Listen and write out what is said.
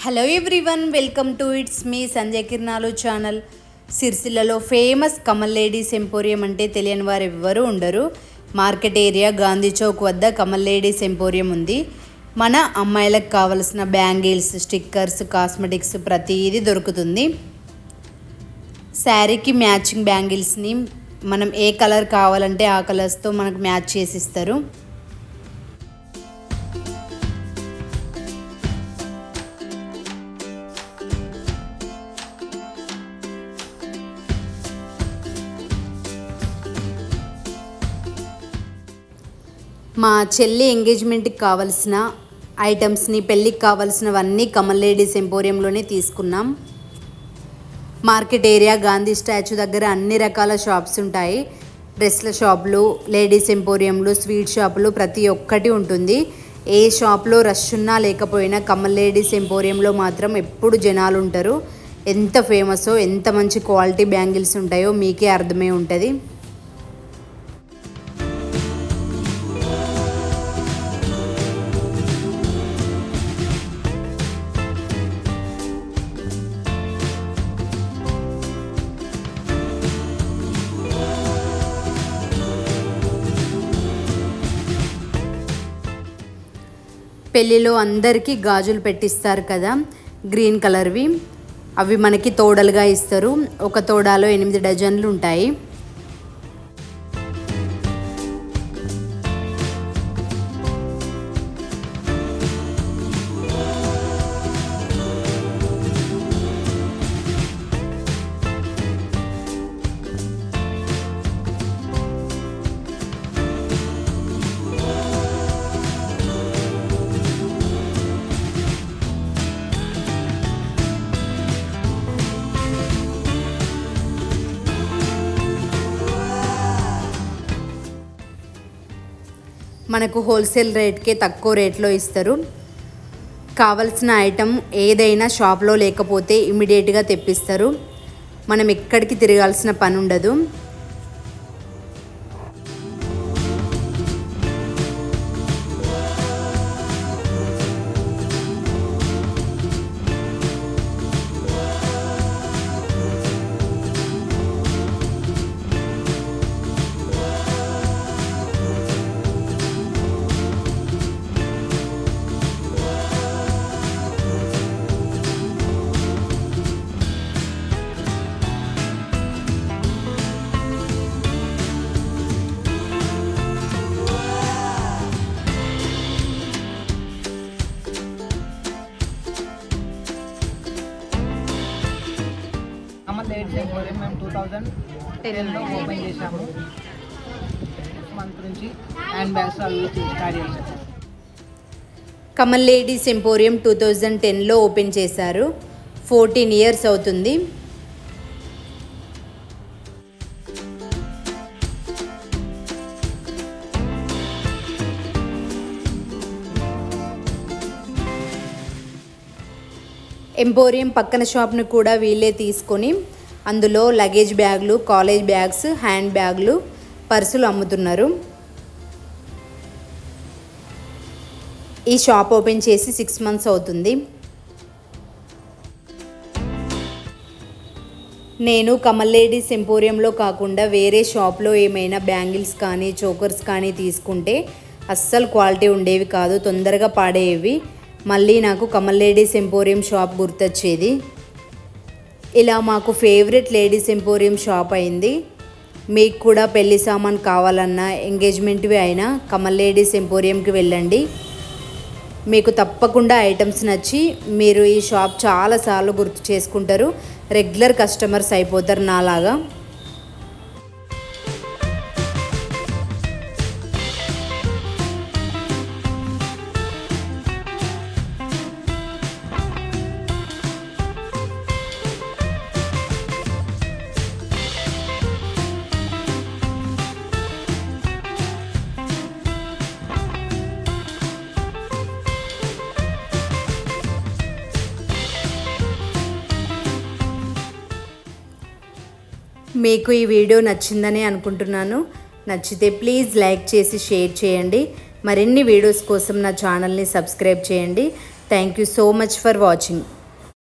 Hello everyone, welcome to it's me Sanjay కిరణాలు channel. సిరిసిల్లలో famous Kamal ladies emporium అంటే తెలియని వారు ఎవ్వరూ ఉండరు. మార్కెట్ ఏరియా గాంధీ చౌక్ వద్ద కమల్ లేడీస్ ఎంపోరియం ఉంది. మన అమ్మాయిలకు కావలసిన బ్యాంగిల్స్, స్టిక్కర్స్, కాస్మెటిక్స్ ప్రతిదీ దొరుకుతుంది. శారీకి మ్యాచింగ్ బ్యాంగిల్స్ని మనం ఏ కలర్ కావాలంటే ఆ కలర్స్తో మనకు మ్యాచ్ చేసి ఇస్తారు. మా చెల్లి ఎంగేజ్మెంట్కి కావాల్సిన ఐటమ్స్ని, పెళ్ళికి కావాల్సినవన్నీ కమల్ లేడీస్ ఎంపోరియంలోనే తీసుకున్నాం. మార్కెట్ ఏరియా గాంధీ స్టాచ్యూ దగ్గర అన్ని రకాల షాప్స్ ఉంటాయి. డ్రెస్ల షాపులు, లేడీస్ ఎంపోరియంలు, స్వీట్ షాపులు ప్రతి ఒక్కటి ఉంటుంది. ఏ షాప్లో రష్ ఉన్నా లేకపోయినా కమల్ లేడీస్ ఎంపోరియంలో మాత్రం ఎప్పుడు జనాలు ఉంటారు. ఎంత ఫేమసో, ఎంత మంచి క్వాలిటీ బ్యాంగిల్స్ ఉంటాయో మీకే అర్థమై ఉంటుంది. పెళ్ళిలో అందరికీ గాజులు పెట్టిస్తారు కదా, గ్రీన్ కలర్వి. అవి మనకి తోడలుగా ఇస్తారు. ఒక తోడాలో 8 డజన్లు ఉంటాయి. మనకు హోల్సేల్ రేట్కే తక్కువ రేట్లో ఇస్తారు. కావలసిన ఐటమ్ ఏదైనా షాప్లో లేకపోతే ఇమీడియట్గా తెప్పిస్తారు. మనం ఎక్కడికి తిరగాల్సిన పని ఉండదు. లేడీస్ ఎంపోరియం మేము 2010లో ఓపెన్ చేశాము. మంత్ నుంచి హ్యాండ్ బ్యాగ్స్ అవి స్టార్ట్ చేశాము. కమల్ లేడీస్ ఎంపోరియం 2010లో ఓపెన్ చేశారు. 14 ఇయర్స్ అవుతుంది. ఎంపోరియం పక్కన షాప్ను కూడా వీళ్ళే తీసుకొని అందులో లగేజ్ బ్యాగులు, కాలేజ్ బ్యాగ్స్, హ్యాండ్ బ్యాగులు, పర్సులు అమ్ముతున్నారు. ఈ షాప్ ఓపెన్ చేసి 6 మంత్స్ అవుతుంది. నేను కమల్ లేడీస్ ఎంపోరియంలో కాకుండా వేరే షాప్లో ఏమైనా బ్యాంగిల్స్ కానీ, చోకర్స్ కానీ తీసుకుంటే అస్సలు క్వాలిటీ ఉండేవి కాదు, తొందరగా పాడేవి. మళ్ళీ నాకు కమల్ లేడీస్ ఎంపోరియం షాప్ గుర్తొచ్చేది. ఇలా మాకు ఫేవరెట్ లేడీస్ ఎంపోరియం షాప్ అయింది. మీకు కూడా పెళ్లి సామాన్ కావాలన్నా, ఎంగేజ్మెంట్వి అయినా కమల్ లేడీస్ ఎంపోరియంకి వెళ్ళండి. మీకు తప్పకుండా ఐటమ్స్ నచ్చి మీరు ఈ షాప్ చాలాసార్లు గుర్తు చేసుకుంటారు. రెగ్యులర్ కస్టమర్స్ అయిపోతారు నాలాగా. మీకు ఈ వీడియో నచ్చిందని అనుకుంటున్నాను. నచ్చితే ప్లీజ్ లైక్ చేసి షేర్ చేయండి. మరిన్ని వీడియోస్ కోసం నా ఛానల్ని సబ్స్క్రైబ్ చేయండి. Thank you so much for watching.